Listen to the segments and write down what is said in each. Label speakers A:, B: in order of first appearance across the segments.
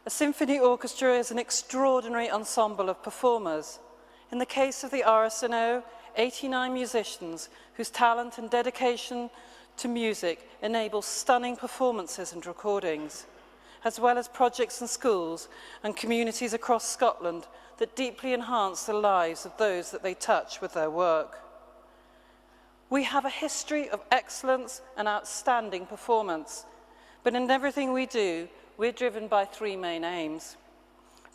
A: A symphony orchestra is an extraordinary ensemble of performers. In the case of the RSNO, 89 musicians whose talent and dedication to music enable stunning performances and recordings, as well as projects in schools and communities across Scotland that deeply enhance the lives of those that they touch with their work. We have a history of excellence and outstanding performance, but in everything we do, we're driven by three main aims: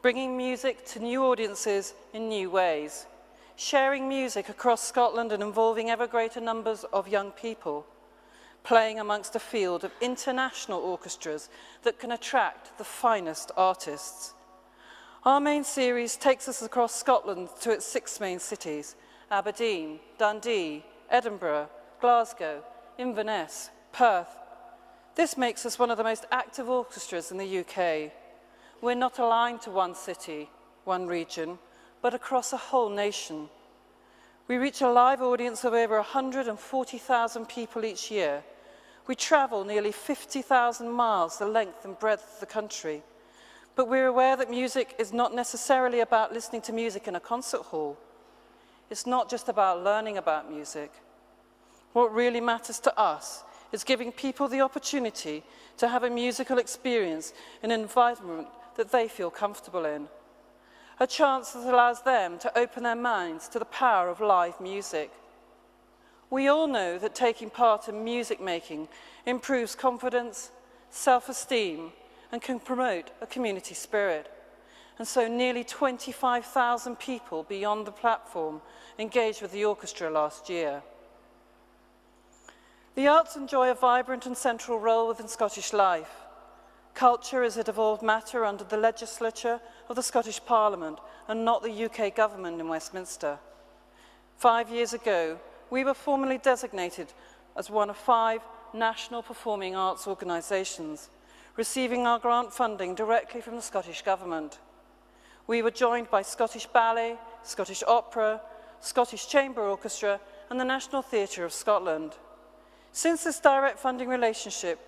A: bringing music to new audiences in new ways, sharing music across Scotland and involving ever greater numbers of young people, playing amongst a field of international orchestras that can attract the finest artists. Our main series takes us across Scotland to its 6 main cities: Aberdeen, Dundee, Edinburgh, Glasgow, Inverness, Perth. This makes us one of the most active orchestras in the UK. We're not aligned to one city, one region, but across a whole nation. We reach a live audience of over 140,000 people each year. We travel nearly 50,000 miles the length and breadth of the country. But we're aware that music is not necessarily about listening to music in a concert hall. It's not just about learning about music. What really matters to us is giving people the opportunity to have a musical experience in an environment that they feel comfortable in. A chance that allows them to open their minds to the power of live music. We all know that taking part in music making improves confidence, self-esteem, and can promote a community spirit. And so nearly 25,000 people beyond the platform engaged with the orchestra last year. The arts enjoy a vibrant and central role within Scottish life. Culture is a devolved matter under the legislature of the Scottish Parliament and not the UK government in Westminster. 5 years ago, we were formally designated as one of 5 national performing arts organisations, receiving our grant funding directly from the Scottish Government. We were joined by Scottish Ballet, Scottish Opera, Scottish Chamber Orchestra and the National Theatre of Scotland. Since this direct funding relationship,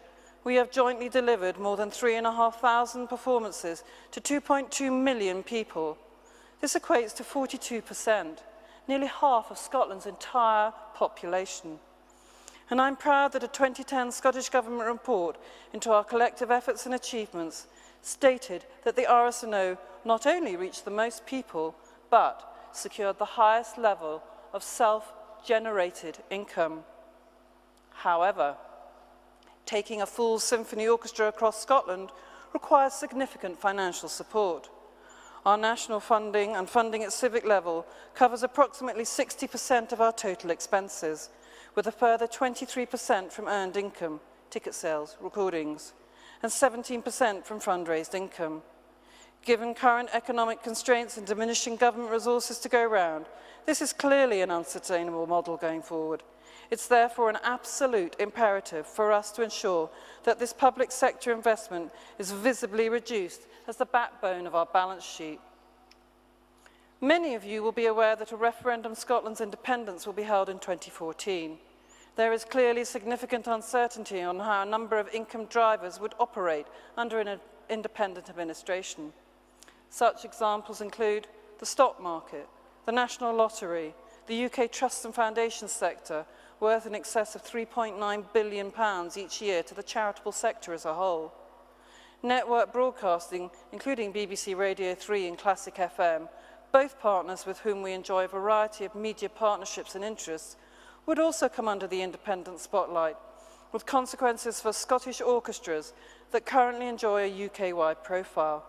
A: we have jointly delivered more than 3,500 performances to 2.2 million people. This equates to 42%, nearly half of Scotland's entire population. And I'm proud that a 2010 Scottish Government report into our collective efforts and achievements stated that the RSNO not only reached the most people, but secured the highest level of self-generated income. However, taking a full symphony orchestra across Scotland requires significant financial support. Our national funding and funding at civic level covers approximately 60% of our total expenses, with a further 23% from earned income, ticket sales, recordings, and 17% from fundraised income. Given current economic constraints and diminishing government resources to go round, this is clearly an unsustainable model going forward. It's therefore an absolute imperative for us to ensure that this public sector investment is visibly reduced as the backbone of our balance sheet. Many of you will be aware that a referendum on Scotland's independence will be held in 2014. There is clearly significant uncertainty on how a number of income drivers would operate under an independent administration. Such examples include the stock market, the national lottery, the UK trust and foundation sector, worth in excess of £3.9 billion each year to the charitable sector as a whole. Network broadcasting, including BBC Radio 3 and Classic FM, both partners with whom we enjoy a variety of media partnerships and interests, would also come under the independent spotlight, with consequences for Scottish orchestras that currently enjoy a UK-wide profile.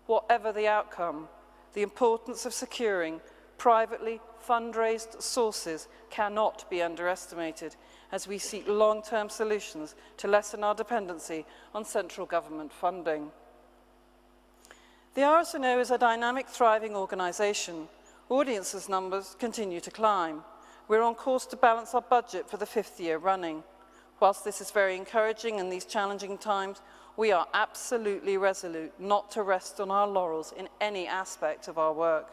A: Whatever the outcome, the importance of securing privately fundraised sources cannot be underestimated as we seek long-term solutions to lessen our dependency on central government funding. The RSNO is a dynamic, thriving organisation. Audiences numbers continue to climb. We're on course to balance our budget for the 5th year running. Whilst this is very encouraging in these challenging times, we are absolutely resolute not to rest on our laurels in any aspect of our work.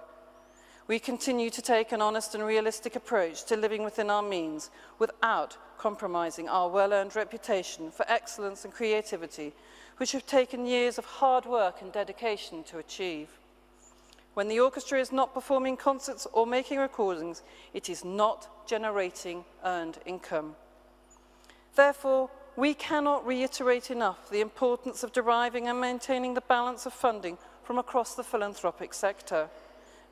A: We continue to take an honest and realistic approach to living within our means without compromising our well-earned reputation for excellence and creativity, which have taken years of hard work and dedication to achieve. When the orchestra is not performing concerts or making recordings, it is not generating earned income. Therefore, we cannot reiterate enough the importance of deriving and maintaining the balance of funding from across the philanthropic sector.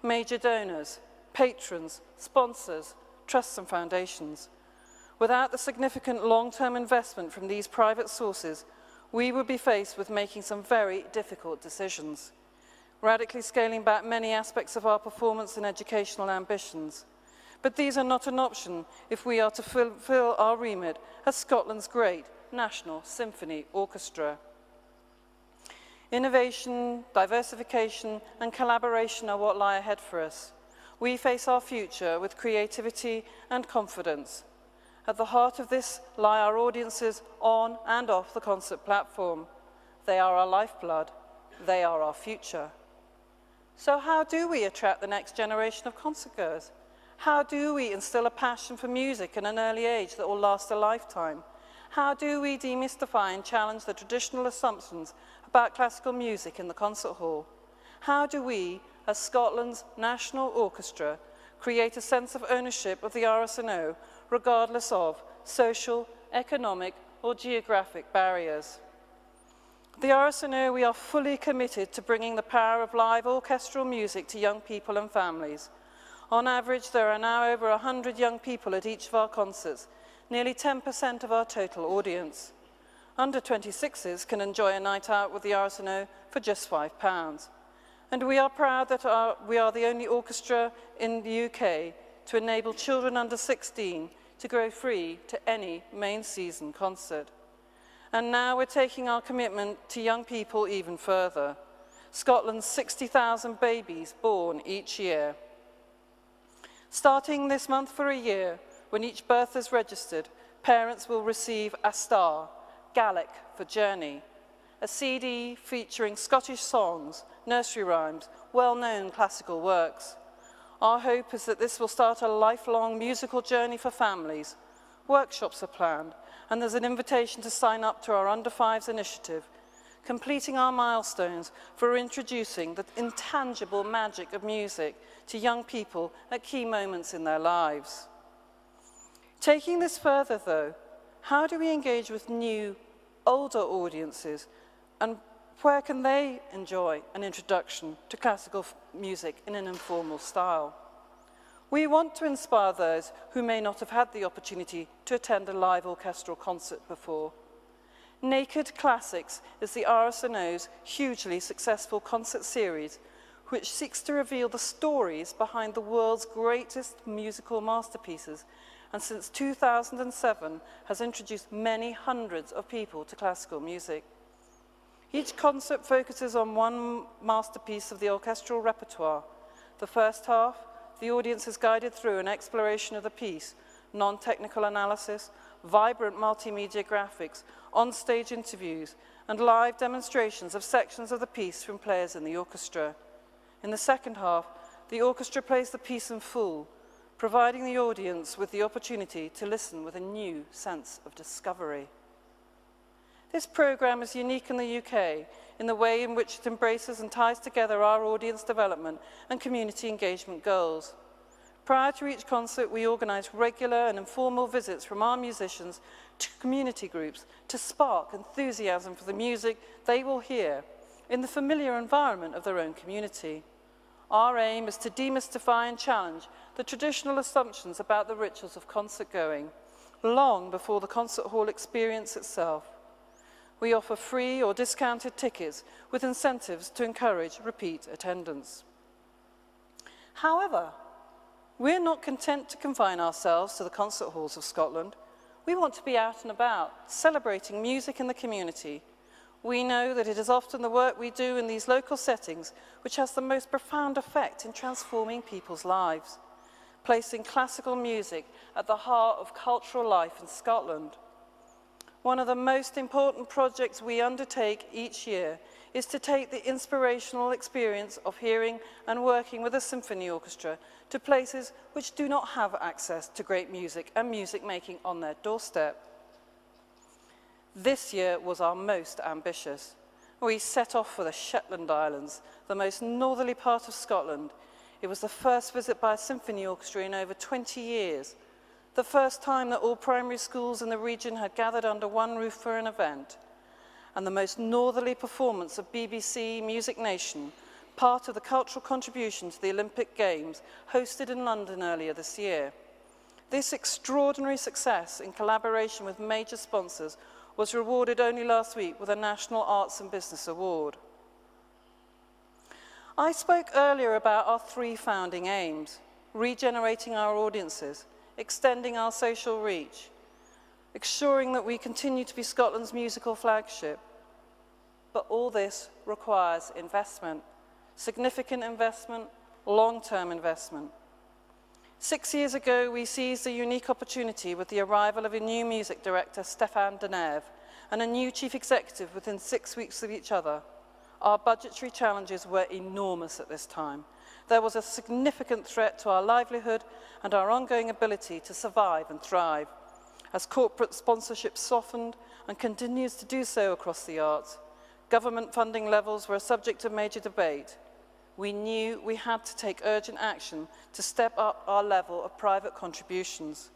A: Major donors, patrons, sponsors, trusts and foundations. Without the significant long-term investment from these private sources, we would be faced with making some very difficult decisions, radically scaling back many aspects of our performance and educational ambitions. But these are not an option if we are to fulfil our remit as Scotland's great national symphony orchestra. Innovation, diversification and collaboration are what lie ahead for us. We face our future with creativity and confidence. At the heart of this lie our audiences on and off the concert platform. They are our lifeblood. They are our future. So how do we attract the next generation of concertgoers? How do we instill a passion for music at an early age that will last a lifetime? How do we demystify and challenge the traditional assumptions about classical music in the concert hall? How do we, as Scotland's national orchestra, create a sense of ownership of the RSNO regardless of social, economic or geographic barriers? The RSNO, we are fully committed to bringing the power of live orchestral music to young people and families. On average, there are now over 100 young people at each of our concerts, nearly 10% of our total audience. Under 26s can enjoy a night out with the RSNO for just £5. And we are proud that we are the only orchestra in the UK to enable children under 16 to go free to any main season concert. And now we're taking our commitment to young people even further. Scotland's 60,000 babies born each year. Starting this month for a year, when each birth is registered, parents will receive a star, Gaelic for journey, a CD featuring Scottish songs, nursery rhymes, well-known classical works. Our hope is that this will start a lifelong musical journey for families. Workshops are planned, and there's an invitation to sign up to our Under Fives initiative, completing our milestones for introducing the intangible magic of music to young people at key moments in their lives. Taking this further, though, how do we engage with new, older audiences, and where can they enjoy an introduction to classical music in an informal style? We want to inspire those who may not have had the opportunity to attend a live orchestral concert before. Naked Classics is the RSNO's hugely successful concert series, which seeks to reveal the stories behind the world's greatest musical masterpieces, and since 2007 has introduced many hundreds of people to classical music. Each concert focuses on one masterpiece of the orchestral repertoire. The first half, the audience is guided through an exploration of the piece, non-technical analysis, vibrant multimedia graphics, on-stage interviews, and live demonstrations of sections of the piece from players in the orchestra. In the second half, the orchestra plays the piece in full, providing the audience with the opportunity to listen with a new sense of discovery. This programme is unique in the UK in the way in which it embraces and ties together our audience development and community engagement goals. Prior to each concert, we organise regular and informal visits from our musicians to community groups to spark enthusiasm for the music they will hear in the familiar environment of their own community. Our aim is to demystify and challenge the traditional assumptions about the rituals of concert going, long before the concert hall experience itself. We offer free or discounted tickets with incentives to encourage repeat attendance. However, we're not content to confine ourselves to the concert halls of Scotland. We want to be out and about, celebrating music in the community. We know that it is often the work we do in these local settings which has the most profound effect in transforming people's lives, placing classical music at the heart of cultural life in Scotland. One of the most important projects we undertake each year is to take the inspirational experience of hearing and working with a symphony orchestra to places which do not have access to great music and music making on their doorstep. This year was our most ambitious. We set off for the Shetland Islands, the most northerly part of Scotland. It was the first visit by a symphony orchestra in over 20 years, the first time that all primary schools in the region had gathered under one roof for an event, and the most northerly performance of BBC Music Nation, part of the cultural contribution to the Olympic Games hosted in London earlier this year. This extraordinary success in collaboration with major sponsors was rewarded only last week with a National Arts and Business Award. I spoke earlier about our three founding aims: regenerating our audiences, extending our social reach, ensuring that we continue to be Scotland's musical flagship. But all this requires investment, significant investment, long-term investment. 6 years ago, we seized a unique opportunity with the arrival of a new music director, Stéphane Denève, and a new chief executive within 6 weeks of each other. Our budgetary challenges were enormous at this time. There was a significant threat to our livelihood and our ongoing ability to survive and thrive. As corporate sponsorship softened and continues to do so across the arts, government funding levels were a subject of major debate. We knew we had to take urgent action to step up our level of private contributions.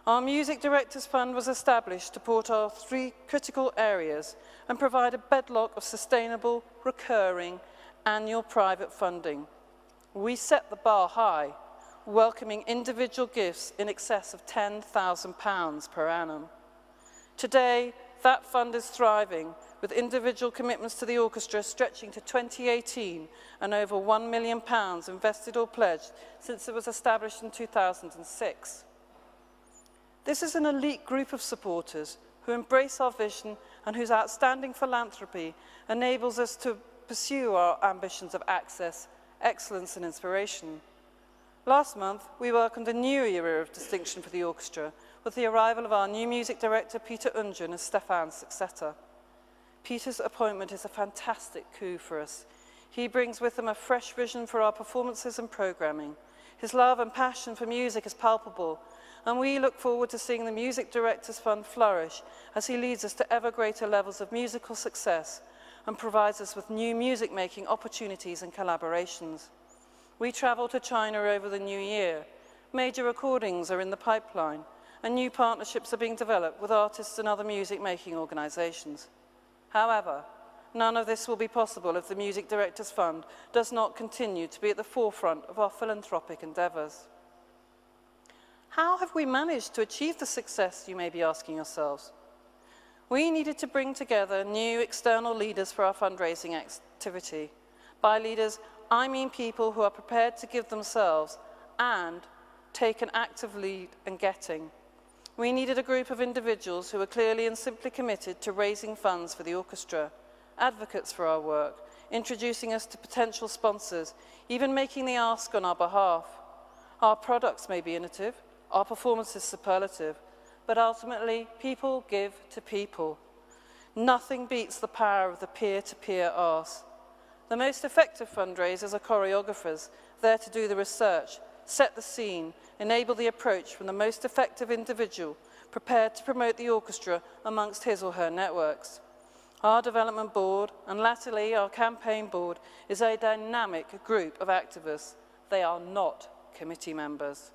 A: Our Music Directors Fund was established to support our three critical areas and provide a bedrock of sustainable, recurring, annual private funding. We set the bar high, welcoming individual gifts in excess of £10,000 per annum. Today, that fund is thriving, with individual commitments to the orchestra stretching to 2018 and over £1 million invested or pledged since it was established in 2006. This is an elite group of supporters who embrace our vision and whose outstanding philanthropy enables us to pursue our ambitions of access, excellence and inspiration. Last month, we welcomed a new era of distinction for the orchestra with the arrival of our new music director, Peter Ungen, as Stéphane's successor. Peter's appointment is a fantastic coup for us. He brings with him a fresh vision for our performances and programming. His love and passion for music is palpable, and we look forward to seeing the Music Directors Fund flourish as he leads us to ever greater levels of musical success and provides us with new music-making opportunities and collaborations. We travel to China over the new year. Major recordings are in the pipeline, and new partnerships are being developed with artists and other music-making organisations. However, none of this will be possible if the Music Directors Fund does not continue to be at the forefront of our philanthropic endeavours. How have we managed to achieve the success, you may be asking yourselves? We needed to bring together new external leaders for our fundraising activity. By leaders, I mean people who are prepared to give themselves and take an active lead in getting. We needed a group of individuals who were clearly and simply committed to raising funds for the orchestra, advocates for our work, introducing us to potential sponsors, even making the ask on our behalf. Our products may be innovative, our performance is superlative, but ultimately, people give to people. Nothing beats the power of the peer-to-peer ask. The most effective fundraisers are choreographers, there to do the research, set the scene, enable the approach from the most effective individual, prepared to promote the orchestra amongst his or her networks. Our development board, and latterly our campaign board, is a dynamic group of activists. They are not committee members.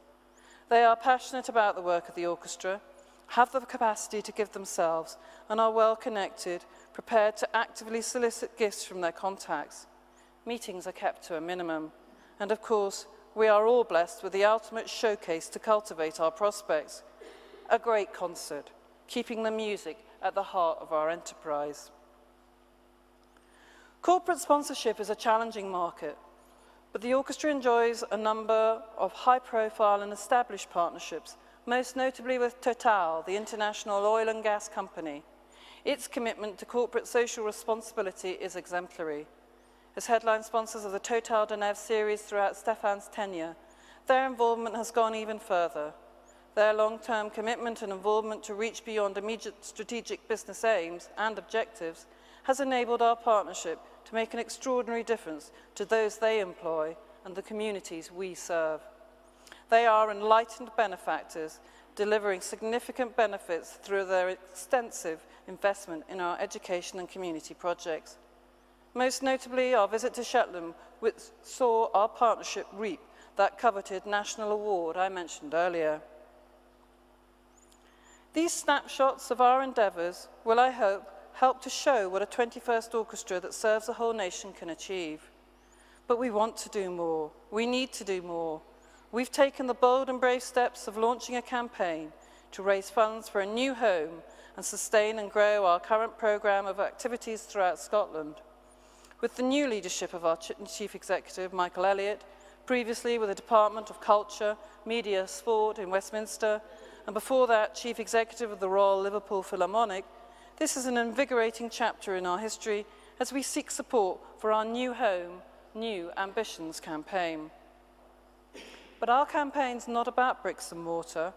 A: They are passionate about the work of the orchestra, have the capacity to give themselves, and are well connected, prepared to actively solicit gifts from their contacts. Meetings are kept to a minimum. And of course, we are all blessed with the ultimate showcase to cultivate our prospects. A great concert, keeping the music at the heart of our enterprise. Corporate sponsorship is a challenging market, but the orchestra enjoys a number of high-profile and established partnerships, most notably with Total, the international oil and gas company. Its commitment to corporate social responsibility is exemplary. As headline sponsors of the Total Denève series throughout Stéphane's tenure, their involvement has gone even further. Their long-term commitment and involvement to reach beyond immediate strategic business aims and objectives has enabled our partnership to make an extraordinary difference to those they employ and the communities we serve. They are enlightened benefactors, delivering significant benefits through their extensive investment in our education and community projects. Most notably, our visit to Shetland, which saw our partnership reap that coveted national award I mentioned earlier. These snapshots of our endeavours will, I hope, help to show what a 21st orchestra that serves the whole nation can achieve. But we want to do more. We need to do more. We've taken the bold and brave steps of launching a campaign to raise funds for a new home and sustain and grow our current programme of activities throughout Scotland. With the new leadership of our Chief Executive, Michael Elliott, previously with the Department of Culture, Media, Sport in Westminster, and before that, Chief Executive of the Royal Liverpool Philharmonic, this is an invigorating chapter in our history as we seek support for our New Home, New Ambitions campaign. But our campaign's not about bricks and mortar.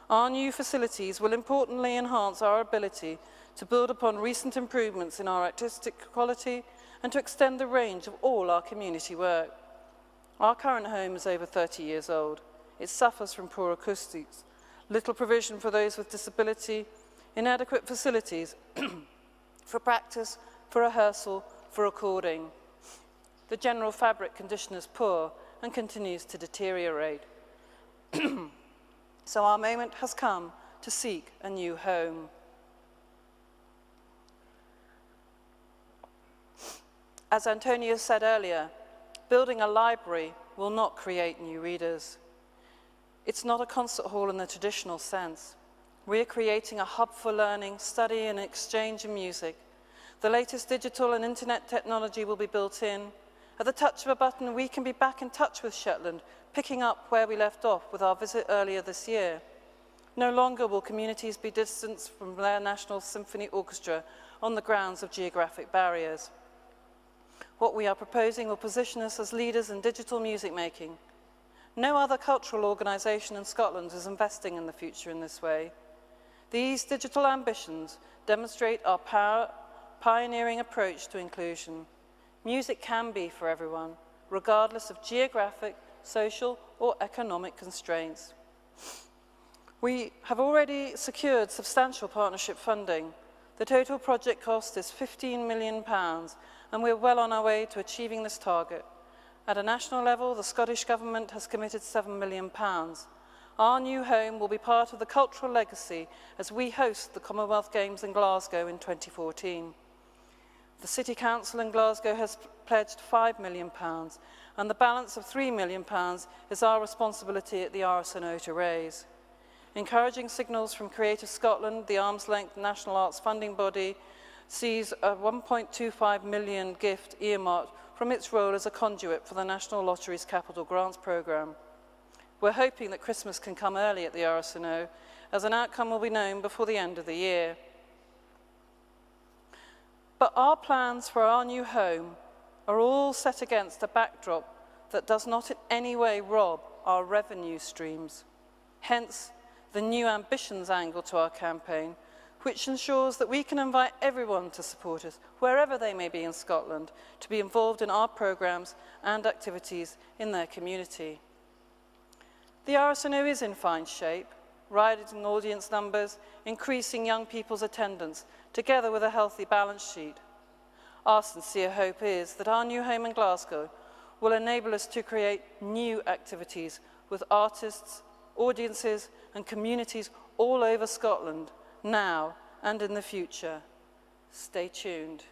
A: Our new facilities will importantly enhance our ability to build upon recent improvements in our artistic quality and to extend the range of all our community work. Our current home is over 30 years old. It suffers from poor acoustics, little provision for those with disability, inadequate facilities for practice, for rehearsal, for recording. The general fabric condition is poor and continues to deteriorate. So our moment has come to seek a new home. As Antonio said earlier, building a library will not create new readers. It's not a concert hall in the traditional sense. We're creating a hub for learning, study and exchange in music. The latest digital and internet technology will be built in. At the touch of a button, we can be back in touch with Shetland, picking up where we left off with our visit earlier this year. No longer will communities be distanced from their National Symphony Orchestra on the grounds of geographic barriers. What we are proposing will position us as leaders in digital music making. No other cultural organisation in Scotland is investing in the future in this way. These digital ambitions demonstrate our pioneering approach to inclusion. Music can be for everyone, regardless of geographic, social or economic constraints. We have already secured substantial partnership funding. The total project cost is £15 million, and we're well on our way to achieving this target. At a national level, the Scottish Government has committed £7 million. Our new home will be part of the cultural legacy as we host the Commonwealth Games in Glasgow in 2014. The City Council in Glasgow has pledged £5 million, and the balance of £3 million is our responsibility at the RSNO to raise. Encouraging signals from Creative Scotland, the arm's-length national arts funding body, sees a £1.25 million gift earmarked from its role as a conduit for the National Lottery's Capital Grants programme. We're hoping that Christmas can come early at the RSNO, as an outcome will be known before the end of the year. But our plans for our new home are all set against a backdrop that does not in any way rob our revenue streams. Hence, the new ambitions angle to our campaign, which ensures that we can invite everyone to support us, wherever they may be in Scotland, to be involved in our programmes and activities in their community. The RSNO is in fine shape, rising audience numbers, increasing young people's attendance, together with a healthy balance sheet. Our sincere hope is that our new home in Glasgow will enable us to create new activities with artists, audiences and communities all over Scotland, now and in the future. Stay tuned.